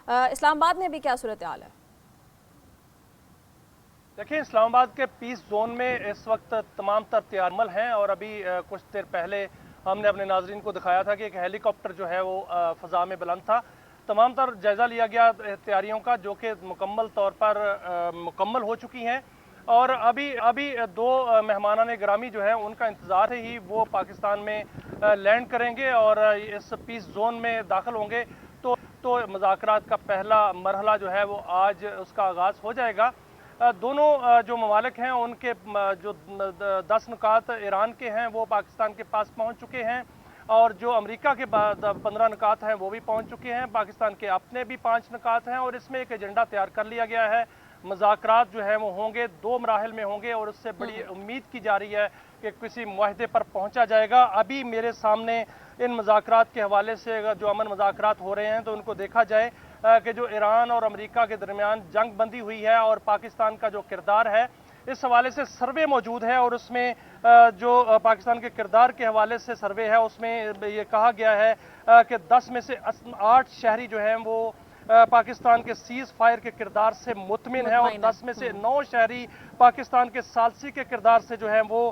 اسلام آباد میں بھی کیا صورتحال ہے؟ دیکھیں، اسلام آباد کے پیس زون میں اس وقت تمام تر تیار عمل ہیں، اور ابھی کچھ دیر پہلے ہم نے اپنے ناظرین کو دکھایا تھا کہ ایک ہیلی کاپٹر جو ہے وہ فضا میں بلند تھا۔ تمام تر جائزہ لیا گیا تیاریوں کا، جو کہ مکمل طور پر مکمل ہو چکی ہیں، اور ابھی دو مہمانان گرامی جو ہیں ان کا انتظار ہے ہی، وہ پاکستان میں لینڈ کریں گے اور اس پیس زون میں داخل ہوں گے۔ تو مذاکرات کا پہلا مرحلہ جو ہے وہ آج اس کا آغاز ہو جائے گا۔ دونوں جو ممالک ہیں ان کے جو 10 نکات ایران کے ہیں وہ پاکستان کے پاس پہنچ چکے ہیں، اور جو امریکہ کے 15 نکات ہیں وہ بھی پہنچ چکے ہیں۔ پاکستان کے اپنے بھی 5 نکات ہیں، اور اس میں ایک ایجنڈا تیار کر لیا گیا ہے۔ مذاکرات جو ہیں وہ ہوں گے، 2 مراحل میں ہوں گے، اور اس سے بڑی امید کی جا رہی ہے کہ کسی معاہدے پر پہنچا جائے گا۔ ابھی میرے سامنے ان مذاکرات کے حوالے سے جو امن مذاکرات ہو رہے ہیں تو ان کو دیکھا جائے کہ جو ایران اور امریکہ کے درمیان جنگ بندی ہوئی ہے اور پاکستان کا جو کردار ہے، اس حوالے سے سروے موجود ہے، اور اس میں جو پاکستان کے کردار کے حوالے سے سروے ہے اس میں یہ کہا گیا ہے کہ 10 میں سے 8 شہری جو ہیں وہ پاکستان کے سیز فائر کے کردار سے مطمئن ہے، اور 10 میں سے 9 شہری پاکستان کے ثالثی کے کردار سے جو ہیں وہ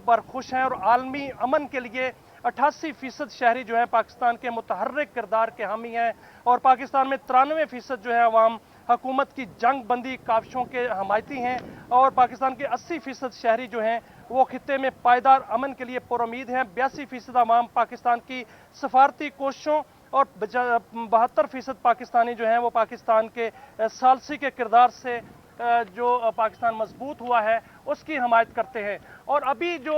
پر خوش ہیں، اور عالمی امن کے لیے 88% شہری جو ہیں پاکستان کے متحرک کردار کے حامی ہیں، اور پاکستان میں 93% جو ہے عوام حکومت کی جنگ بندی کاوشوں کے حمایتی ہیں، اور پاکستان کے 80% شہری جو ہیں وہ خطے میں پائیدار امن کے لیے پر امید ہیں۔ 82% عوام پاکستان کی سفارتی کوششوں، اور 72% پاکستانی جو ہیں وہ پاکستان کے ثالثی کے کردار سے جو پاکستان مضبوط ہوا ہے اس کی حمایت کرتے ہیں۔ اور ابھی جو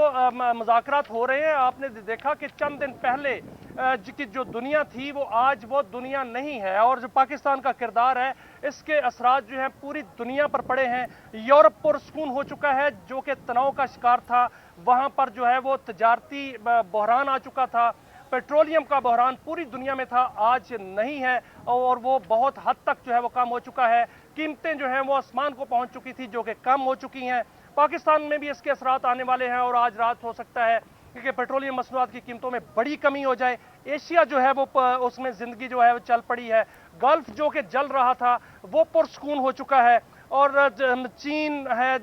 مذاکرات ہو رہے ہیں، آپ نے دیکھا کہ چند دن پہلے کی جو دنیا تھی وہ آج وہ دنیا نہیں ہے، اور جو پاکستان کا کردار ہے اس کے اثرات جو ہیں پوری دنیا پر پڑے ہیں۔ یورپ پرسکون ہو چکا ہے، جو کہ تناؤ کا شکار تھا، وہاں پر جو ہے وہ تجارتی بحران آ چکا تھا، پیٹرولیم کا بحران پوری دنیا میں تھا، آج نہیں ہے، اور وہ بہت حد تک جو ہے وہ کم ہو چکا ہے۔ قیمتیں جو ہیں وہ آسمان کو پہنچ چکی تھی، جو کہ کم ہو چکی ہیں۔ پاکستان میں بھی اس کے اثرات آنے والے ہیں، اور آج رات ہو سکتا ہے کہ پیٹرولیم مصنوعات کی قیمتوں میں بڑی کمی ہو جائے۔ ایشیا جو ہے وہ اس میں زندگی جو ہے وہ چل پڑی ہے۔ گلف جو کہ جل رہا تھا وہ پرسکون ہو چکا ہے، اور چین ہے،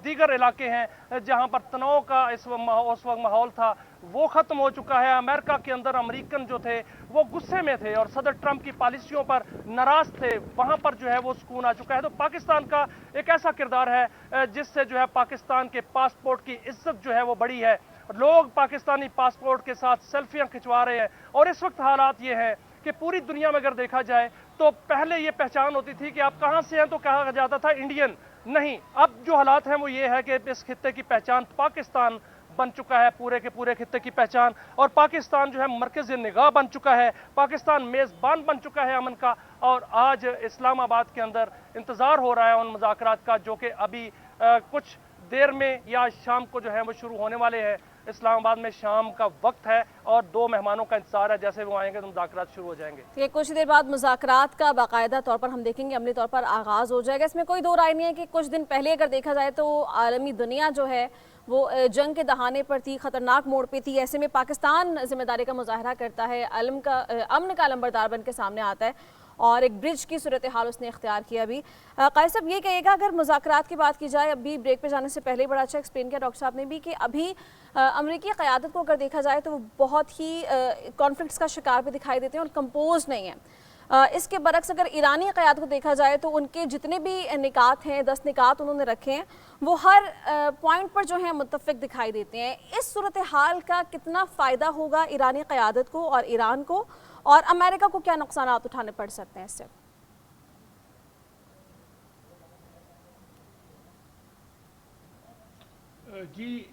دیگر علاقے ہیں جہاں پر تناؤ کا اس وقت ماحول تھا وہ ختم ہو چکا ہے۔ امریکہ کے اندر امریکن جو تھے وہ غصے میں تھے اور صدر ٹرمپ کی پالیسیوں پر ناراض تھے، وہاں پر جو ہے وہ سکون آ چکا ہے۔ تو پاکستان کا ایک ایسا کردار ہے جس سے جو ہے پاکستان کے پاسپورٹ کی عزت جو ہے وہ بڑی ہے، لوگ پاکستانی پاسپورٹ کے ساتھ سیلفیاں کھنچوا رہے ہیں، اور اس وقت حالات یہ ہیں کہ پوری دنیا میں اگر دیکھا جائے تو پہلے یہ پہچان ہوتی تھی کہ آپ کہاں سے ہیں تو کہا جاتا تھا انڈین، نہیں، اب جو حالات ہیں وہ یہ ہے کہ اس خطے کی پہچان پاکستان بن چکا ہے، پورے کے پورے خطے کی پہچان، اور پاکستان جو ہے مرکز نگاہ بن چکا ہے، پاکستان میزبان بن چکا ہے امن کا۔ اور آج اسلام آباد کے اندر انتظار ہو رہا ہے ان مذاکرات کا، جو کہ ابھی کچھ دیر میں یا شام کو جو ہے وہ شروع ہونے والے ہیں۔ اسلام آباد میں شام کا وقت ہے اور 2 مہمانوں کا انتظار ہے، جیسے وہ آئیں گے تو مذاکرات شروع ہو جائیں گے۔ یہ کچھ دیر بعد مذاکرات کا باقاعدہ طور پر ہم دیکھیں گے، عملی طور پر آغاز ہو جائے گا۔ اس میں کوئی دو رائے نہیں ہے کہ کچھ دن پہلے اگر دیکھا جائے تو عالمی دنیا جو ہے وہ جنگ کے دہانے پر تھی، خطرناک موڑ پہ تھی، ایسے میں پاکستان ذمہ داری کا مظاہرہ کرتا ہے، امن کا علمبردار بن کے سامنے آتا ہے، اور ایک برج کی صورتحال اس نے اختیار کیا۔ ابھی قائد صاحب یہ کہے گا، اگر مذاکرات کی بات کی جائے، ابھی بریک پہ جانے سے پہلے بڑا اچھا ایکسپلین کیا ڈاکٹر صاحب نے بھی کہ ابھی امریکی قیادت کو اگر دیکھا جائے تو وہ بہت ہی کانفلکٹس کا شکار بھی دکھائی دیتے ہیں اور کمپوز نہیں ہیں۔ اس کے برعکس اگر ایرانی قیادت کو دیکھا جائے تو ان کے جتنے بھی نکات ہیں، 10 نکات انہوں نے رکھے ہیں، وہ ہر پوائنٹ پر جو ہیں متفق دکھائی دیتے ہیں۔ اس صورتحال کا کتنا فائدہ ہوگا ایرانی قیادت کو اور ایران کو، اور امریکہ کو کیا نقصانات اٹھانے پڑ سکتے ہیں اس سے؟ جی،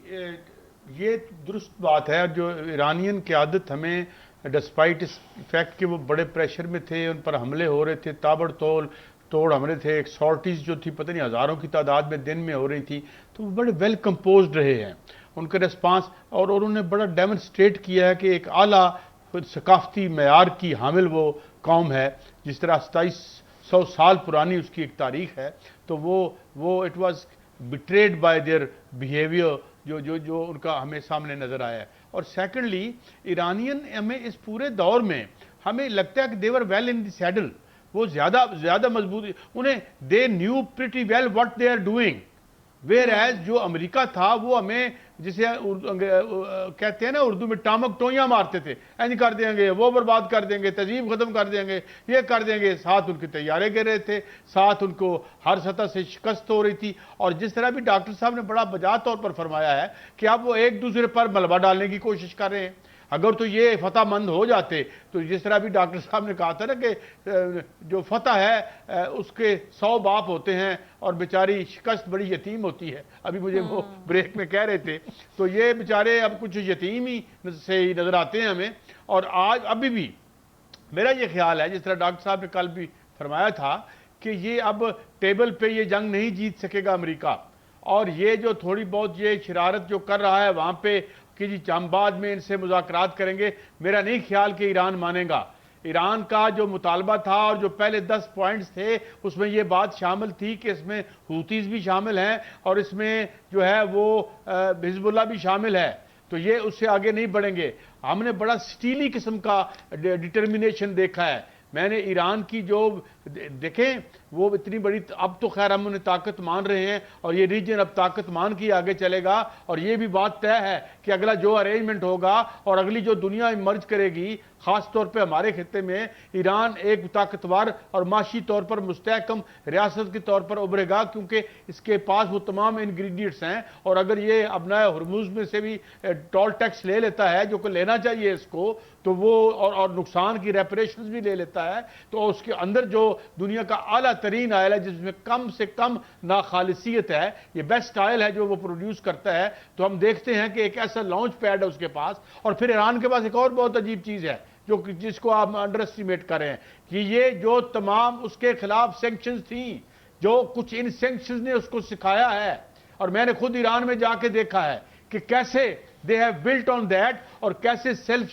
یہ درست بات ہے۔ جو ایرانین قیادت ہمیں ڈسپائٹ اس فیکٹ کہ وہ بڑے پریشر میں تھے، ان پر حملے ہو رہے تھے، تابڑ توڑ حملے تھے، ایک سارٹیز جو تھی پتہ نہیں ہزاروں کی تعداد میں دن میں ہو رہی تھی، تو وہ بڑے ویل کمپوزڈ رہے ہیں ان کا ریسپانس، اور انہوں نے بڑا ڈیمونسٹریٹ کیا ہے کہ ایک اعلیٰ ثقافتی معیار کی حامل وہ قوم ہے، جس طرح 2700 سال پرانی اس کی ایک تاریخ ہے، تو وہ it was betrayed by their behavior جو ان کا ہمیں سامنے نظر آیا ہے۔ اور سیکنڈلی ایرانین ہمیں اس پورے دور میں ہمیں لگتا ہے کہ they were well in the saddle، وہ زیادہ مضبوط انہیں they knew pretty well what they are doing, whereas جو امریکہ تھا وہ ہمیں جسے کہتے ہیں نا اردو میں ٹامک ٹوئیاں مارتے تھے، اینج کر دیں گے، وہ برباد کر دیں گے، تہذیب ختم کر دیں گے، یہ کر دیں گے، ساتھ ان کے طیارے گر رہے تھے، ساتھ ان کو ہر سطح سے شکست ہو رہی تھی. اور جس طرح بھی ڈاکٹر صاحب نے بڑا بجا طور پر فرمایا ہے کہ اب وہ ایک دوسرے پر ملبہ ڈالنے کی کوشش کر رہے ہیں. اگر تو یہ فتح مند ہو جاتے تو جس طرح بھی ڈاکٹر صاحب نے کہا تھا نا کہ جو فتح ہے اس کے 100 باپ ہوتے ہیں اور بیچاری شکست بڑی یتیم ہوتی ہے. ابھی مجھے وہ بریک میں کہہ رہے تھے، تو یہ بیچارے اب کچھ یتیم ہی سے ہی نظر آتے ہیں ہمیں. اور آج ابھی بھی میرا یہ خیال ہے، جس طرح ڈاکٹر صاحب نے کل بھی فرمایا تھا کہ یہ اب ٹیبل پہ یہ جنگ نہیں جیت سکے گا امریکہ، اور یہ جو تھوڑی بہت یہ شرارت جو کر رہا ہے وہاں پہ کہ جی ہم بعد میں ان سے مذاکرات کریں گے، میرا نہیں خیال کہ ایران مانے گا. ایران کا جو مطالبہ تھا اور جو پہلے 10 پوائنٹس تھے اس میں یہ بات شامل تھی کہ اس میں حوثیز بھی شامل ہیں اور اس میں جو ہے وہ حزب اللہ بھی شامل ہے، تو یہ اس سے آگے نہیں بڑھیں گے. ہم نے بڑا سٹیلی قسم کا ڈٹرمنیشن دیکھا ہے. میں نے ایران کی جو دیکھیں وہ اتنی بڑی، اب تو خیر ہم انہیں طاقت مان رہے ہیں اور یہ ریجن اب طاقت مان کے آگے چلے گا. اور یہ بھی بات طے ہے کہ اگلا جو ارینجمنٹ ہوگا اور اگلی جو دنیا ایمرج کرے گی، خاص طور پہ ہمارے خطے میں، ایران ایک طاقتور اور معاشی طور پر مستحکم ریاست کے طور پر ابھرے گا، کیونکہ اس کے پاس وہ تمام انگریڈینٹس ہیں. اور اگر یہ ابنائے ہرمز میں سے بھی ٹول ٹیکس لے لیتا ہے جو کہ لینا چاہیے اس کو، تو وہ اور نقصان کی ریپریشنز بھی لے لیتا ہے، تو اس کے اندر جو دنیا کا اعلیٰ ترین آئل ہے جس میں کم سے کم ناخالصیت ہے، یہ بیسٹ آئل ہے جو وہ پروڈیوس کرتا ہے. تو ہم دیکھتے ہیں کہ ایک ایسا لانچ پیڈ ہے اس کے پاس. اور پھر ایران کے پاس ایک اور بہت عجیب چیز ہے جس کو آپ انڈر اسٹیمیٹ کر رہے ہیں، کہ یہ جو تمام اس کے خلاف سینکشنز تھیں، جو کچھ ان سینکشنز نے اس کو سکھایا ہے. اور میں نے خود ایران میں جا کے دیکھا ہے کہ کیسے they have built on that اور کیسے سیلف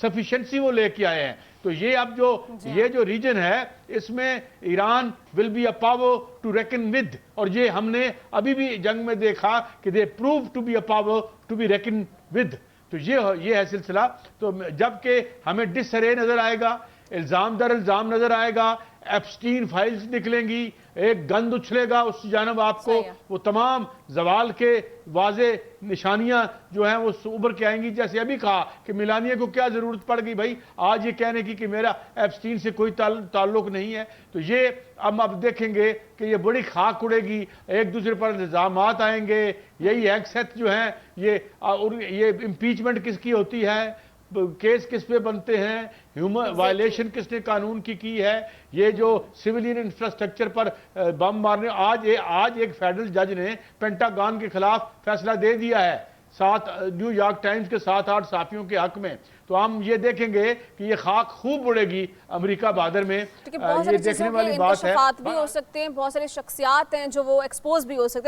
سفیشنسی وہ لے کے آئے ہیں. تو یہ اب یہ جو ریجن ہے اس میں Iran will be a power to reckon with. اور یہ ہم نے ابھی بھی جنگ میں دیکھا کہ they prove to be a power to be reckoned with. تو یہ ہے سلسلہ. تو جب کہ ہمیں ڈس ارے نظر آئے گا، الزام در الزام نظر آئے گا، ایپسٹین فائلز نکلیں گی، ایک گند اچھلے گا اس جانب آپ کو، وہ تمام زوال کے واضح نشانیاں جو ہیں وہ ابھر کے آئیں گی. جیسے ابھی کہا کہ میلانیہ کو کیا ضرورت پڑ گئی بھائی آج یہ کہنے کی کہ میرا ایپسٹین سے کوئی تعلق نہیں ہے. تو یہ اب دیکھیں گے کہ یہ بڑی خاک اڑے گی، ایک دوسرے پر الزامات آئیں گے. یہی ایکسیت جو ہیں یہ امپیچمنٹ کس کی ہوتی ہے، کیس کس پہ بنتے ہیں، ہیومن وائلیشن کس نے قانون کی ہے، یہ جو سویلین انفراسٹرکچر پر بم مارنے. آج ایک فیڈرل جج نے پینٹاگان کے خلاف فیصلہ دے دیا ہے، نیو یارک ٹائمز کے 7-8 صحافیوں کے حق میں. تو ہم یہ دیکھیں گے کہ یہ خاک خوب اڑے گی امریکہ بادر میں. یہ دیکھنے والی بات ہے. بھی ہو سکتے ہیں، بہت ساری شخصیات ہیں جو وہ ایکسپوز بھی ہو سکتے ہیں.